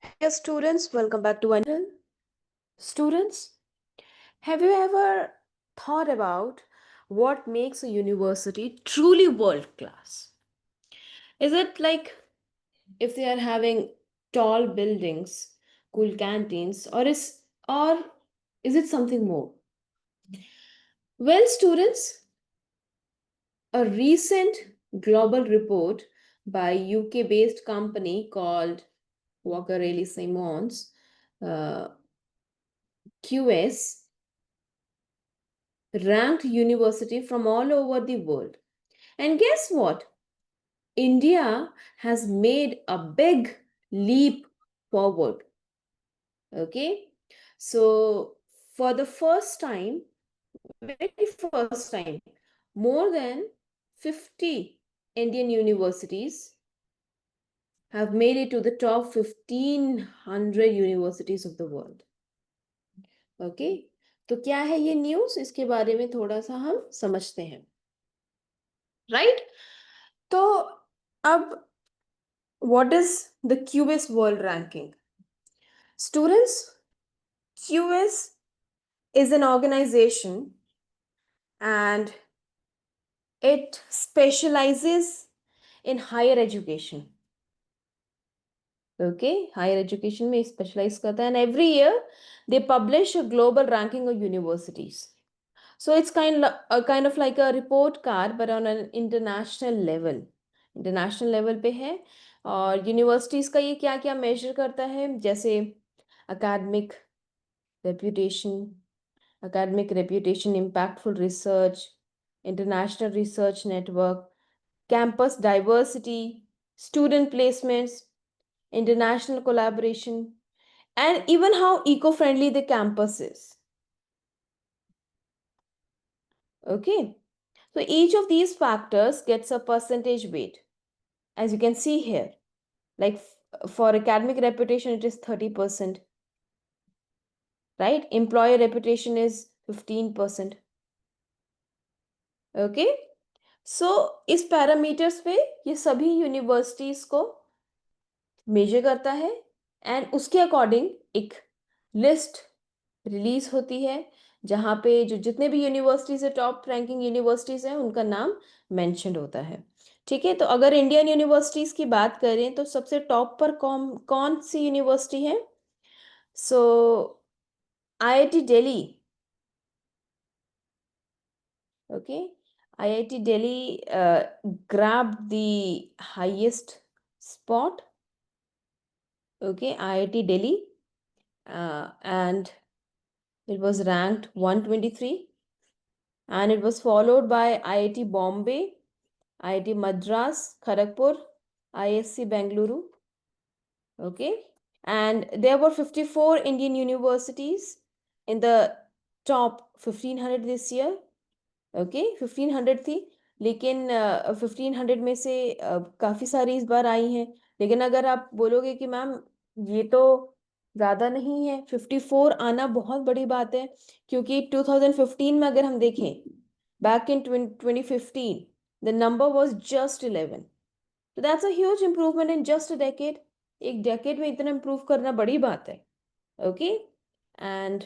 Dear students, welcome back to our channel. Students, have you ever thought about what makes a university truly world class? Is it like if they are having tall buildings, cool canteens, or is it something more? Well, students, a recent global report by UK-based company called Walker Rayleigh Simons QS ranked university from all over the world. And guess what? India has made a big leap forward. Okay. So, for the first time, very first time, more than 50 Indian universities have made it to the top 1500 universities of the world. Okay तो क्या है ये news इसके बारे में थोड़ा सा हम समझते हैं राइट तो अब what is the QS world ranking students QS is an organization and it specializes in higher education. Okay, higher education में specialize करता है and every year they publish a global ranking of universities. So it's kind of like a report card but on an international level. International level पे है और universities का ये क्या क्या measure करता है जैसे academic reputation, impactful research, international research network, campus diversity, student placements, international collaboration, and even how eco-friendly the campus is. Okay, so each of these factors gets a percentage weight, as you can see here. Like for academic reputation, it is 30%, right? Employer reputation is 15%. Okay. सो इस parameters पे ये सभी universities को major करता है and उसके according एक list release होती है जहाँ पे जो जितने भी यूनिवर्सिटीज है टॉप रैंकिंग यूनिवर्सिटीज हैं उनका नाम मेंशन्ड होता है ठीक है तो अगर इंडियन यूनिवर्सिटीज की बात करें तो सबसे टॉप पर कौन कौन सी यूनिवर्सिटी है सो IIT Delhi okay IIT Delhi grabbed the highest spot okay IIT Delhi and it was ranked 123 and it was followed by IIT Bombay IIT Madras Kharagpur ISC Bengaluru okay and there were 54 Indian universities in the top 1500 this year okay 1500 थी लेकिन 1500 में से काफ़ी सारी इस बार आई हैं लेकिन अगर आप बोलोगे कि मैम ये तो ज़्यादा नहीं है 54 आना बहुत बड़ी बात है क्योंकि 2015 में अगर हम देखें back in 2015 the number was just 11 तो that's a huge improvement in just a decade एक डेकेड में इतना इम्प्रूव करना बड़ी बात है okay and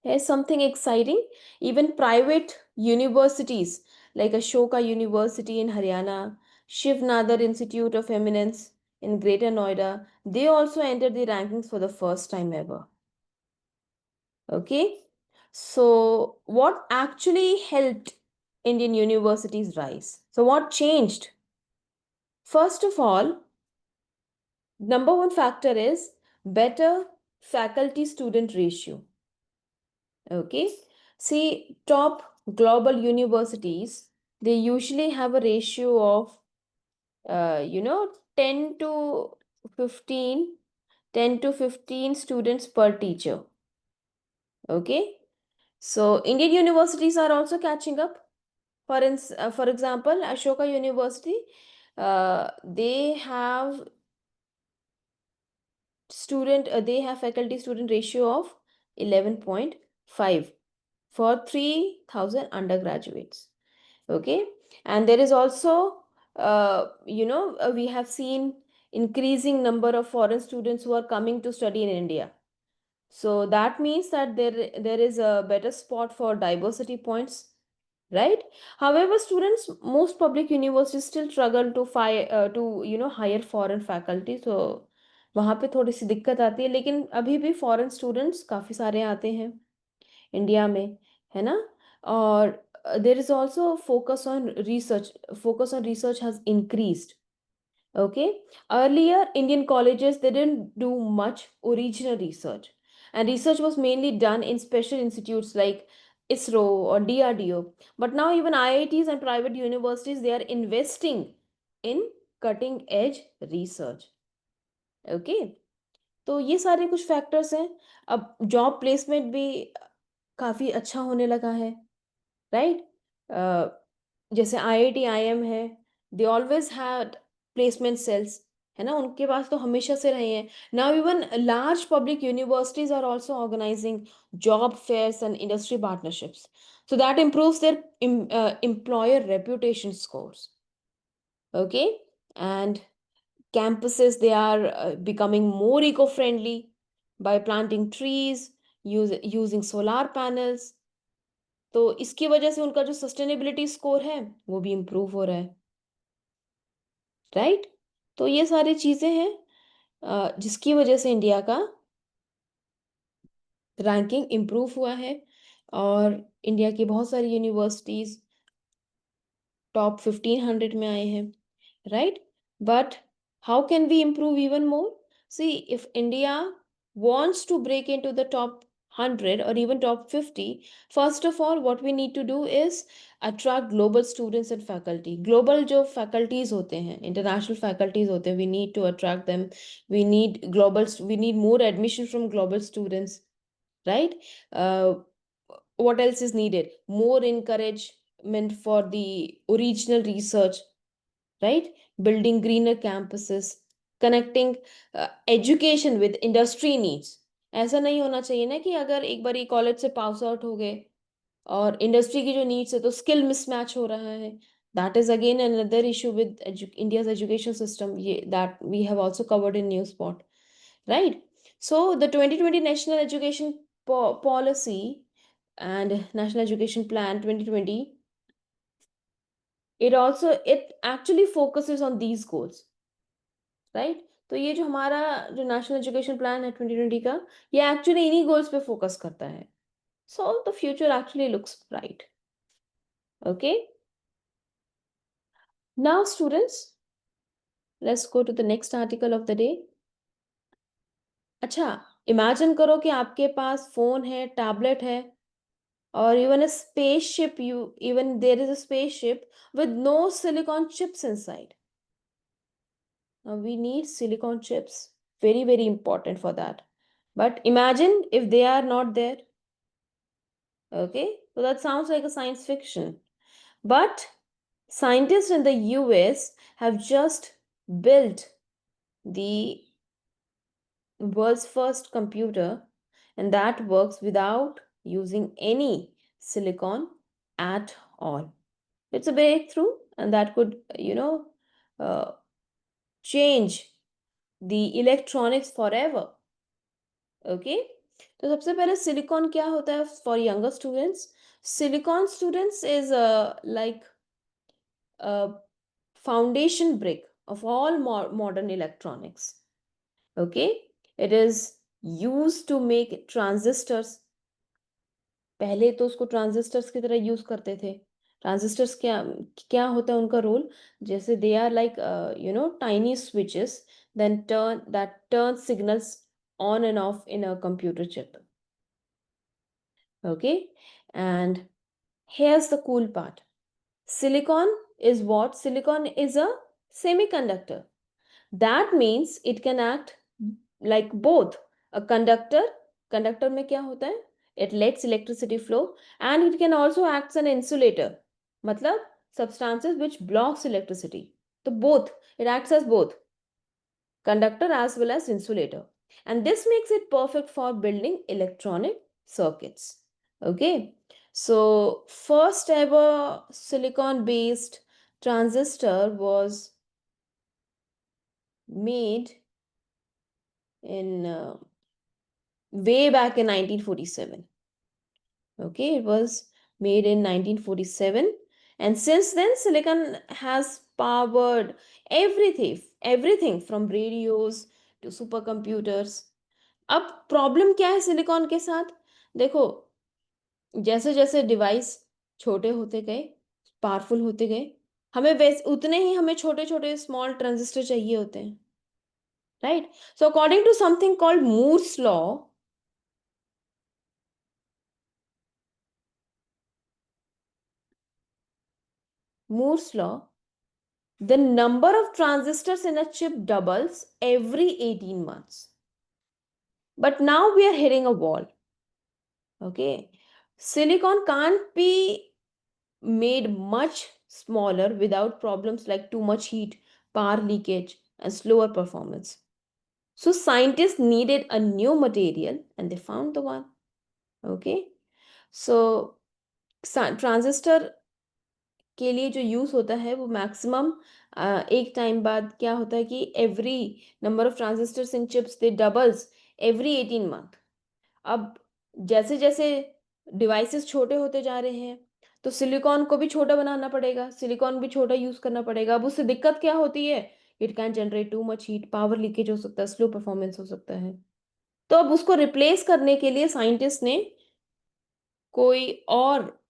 here's something exciting. Even private universities like Ashoka University in Haryana, Shiv Nadar Institute of Eminence in Greater Noida, they also entered the rankings for the first time ever. Okay. So, what actually helped Indian universities rise? So, what changed? First of all, number one factor is better faculty student ratio. Okay. See, top global universities, they usually have a ratio of, 10 to 15, 10 to 15 students per teacher. Okay. So, Indian universities are also catching up. For example, Ashoka University, they have they have faculty student ratio of 11.5 for 3000 undergraduates okay and there is also we have seen increasing number of foreign students who are coming to study in India. So that means that there is a better spot for diversity points, right? However, students, most public universities still struggle to hire foreign faculty. So वहाँ पे थोड़ी सी दिक्कत आती है, लेकिन अभी भी foreign students काफ़ी सारे आते हैं इंडिया में, है ना? और there is also focus on research has increased. Okay. Earlier, Indian colleges, they didn't do much original research. And research was mainly done in special institutes like ISRO or DRDO. But now even IITs and private universities, they are investing in cutting edge research. Okay. तो ये सारे कुछ factors हैं. अब job placement भी काफ़ी अच्छा होने लगा है, राइट? जैसे आईआईटी आईएम है, they always had placement cells, है ना? उनके पास तो हमेशा से रहे हैं. Now even large public universities are also organising job fairs and industry partnerships, so that improves their employer reputation scores. Okay. And campuses, they are becoming more eco-friendly by planting trees, using solar panels. तो इसकी वजह से उनका जो sustainability score है वो भी improve हो रहा है, राइट? तो ये सारी चीज़ें हैं जिसकी वजह से इंडिया का रैंकिंग इम्प्रूव हुआ है, और इंडिया की बहुत सारी यूनिवर्सिटीज़ टॉप 1500 में आए हैं, right? But how can we improve even more? See, if India wants to break into the top 100 or even top 50, first of all, what we need to do is attract global students and faculty. Global जो faculties होते हैं, international faculties होते हैं, we need to attract them. We need more admission from global students, right? Uh, what else is needed? More encouragement for the original research, right? Building greener campuses, connecting education with industry needs. ऐसा नहीं होना चाहिए ना कि अगर एक बार college से pass out हो गए और इंडस्ट्री की जो नीड्स है तो स्किल मिसमैच हो रहा है. That is again another issue with India's education system, ये that we have also covered in new spot, right? So the 2020 national education policy and national education plan 2020, it actually focuses on these goals, right? तो ये जो हमारा जो national education plan है 2020 का, ये actually इन्हीं गोल्स पे फोकस करता है. So the future actually looks bright. Okay, now students, let's go to the next article of the day. अच्छा, इमेजिन करो कि आपके पास फोन है, टैबलेट है, और even a spaceship, you even there is a spaceship with no silicon chips inside. Now we need silicon chips, very very important for that. But imagine if they are not there. Okay, so that sounds like a science fiction. But scientists in the US have just built the world's first computer, and that works without using any silicon at all. It's a breakthrough, and that could, uh, change the electronics forever. Okay, तो सबसे पहले silicon क्या होता है for younger students? Silicon students is like a foundation brick of all modern electronics. Okay, it is used to make transistors. पहले तो उसको transistors की तरह यूज करते थे. ट्रांजिस्टर्स क्या क्या होता है उनका रोल? जैसे they are like tiny switches that turn signals on and off in a computer chip. Okay, and here's the cool part. Silicon is what? Silicon is a semiconductor. That means it can act like both a conductor. Conductor में क्या होता है? It lets electricity flow, and it can also act as an insulator. मतलब substances which blocks electricity. So both, it acts as both conductor as well as insulator. And this makes it perfect for building electronic circuits. Okay, so first ever silicon based transistor was made in way back in 1947. Okay, it was made in 1947, and since then silicon has powered everything from radios to supercomputers. अब problem क्या है silicon के साथ? देखो, जैसे जैसे device छोटे होते गए, पावरफुल होते गए, हमें वैसे उतने ही हमें छोटे छोटे स्मॉल ट्रांजिस्टर चाहिए होते हैं, right? So according to something called Moore's law, the number of transistors in a chip doubles every 18 months. But now we are hitting a wall. Okay. Silicon can't be made much smaller without problems like too much heat, power leakage, and slower performance. So scientists needed a new material and they found the one. Okay. So transistor के लिए जो use होता है वो maximum एक time बाद क्या होता है कि every number of transistors in chips they doubles every 18 month. अब जैसे जैसे डिवाइसेस छोटे होते जा रहे हैं तो सिलिकॉन को भी छोटा बनाना पड़ेगा, सिलिकॉन भी छोटा यूज़ करना पड़ेगा। अब उससे दिक्कत क्या होती है? It can generate too much heat, power leakage हो सकता है, स्लो परफॉर्मेंस हो सकता है। तो अब उसको रिप्लेस करने के लिए साइंटिस्ट ने कोई और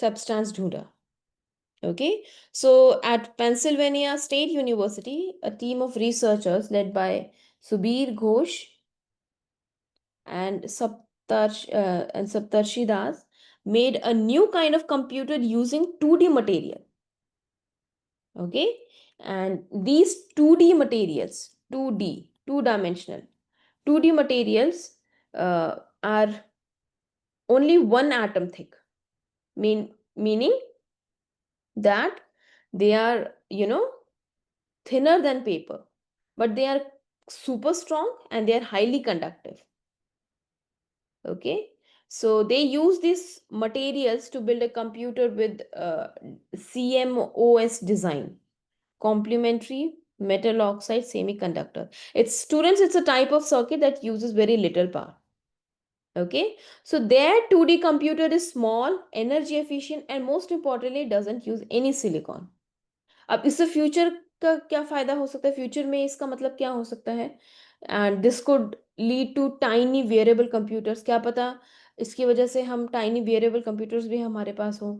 सब्सटेंस ढूंढा। Okay, so at Pennsylvania State University, a team of researchers led by Subir Ghosh and Saptarshi Das made a new kind of computer using 2D material. Okay, and these 2D materials, 2D, two-dimensional, 2D materials are only one atom thick, meaning that they are, thinner than paper, but they are super strong and they are highly conductive. Okay, so they use these materials to build a computer with CMOS design, complementary metal oxide semiconductor. It's a type of circuit that uses very little power. Okay, so their 2D computer is small, energy efficient, and most importantly doesn't use any silicon. अब इससे future का क्या फायदा हो सकता है? Future में इसका मतलब क्या हो सकता है? And this could lead to tiny variable computers. क्या पता इसकी वजह से हम टाइनी वेरिएबल कंप्यूटर्स भी हमारे पास हो।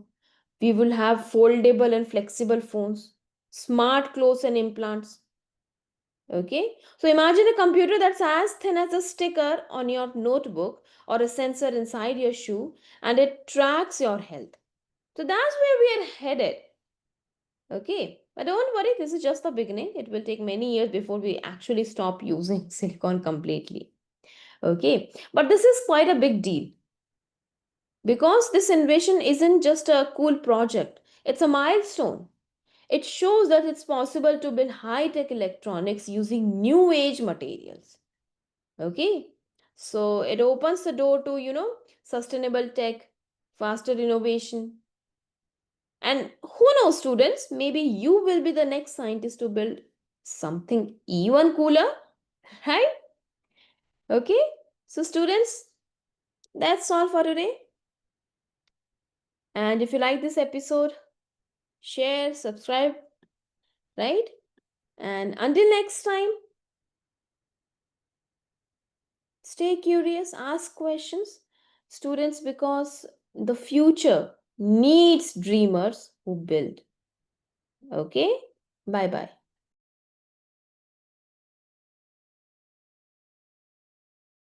We will have foldable and flexible phones, smart clothes and implants. Okay, so imagine a computer that's as thin as a sticker on your notebook or a sensor inside your shoe, and it tracks your health. So that's where we are headed. Okay, but don't worry, this is just the beginning. It will take many years before we actually stop using silicon completely. Okay, but this is quite a big deal because this innovation isn't just a cool project, it's a milestone. It shows that it's possible to build high tech electronics using new age materials. Okay, so it opens the door to, sustainable tech, faster innovation, and who knows, students, maybe you will be the next scientist to build something even cooler, right? Okay, so students, that's all for today. And if you like this episode, share, subscribe, right? And until next time, stay curious, ask questions, students, because the future needs dreamers who build. Okay, bye bye.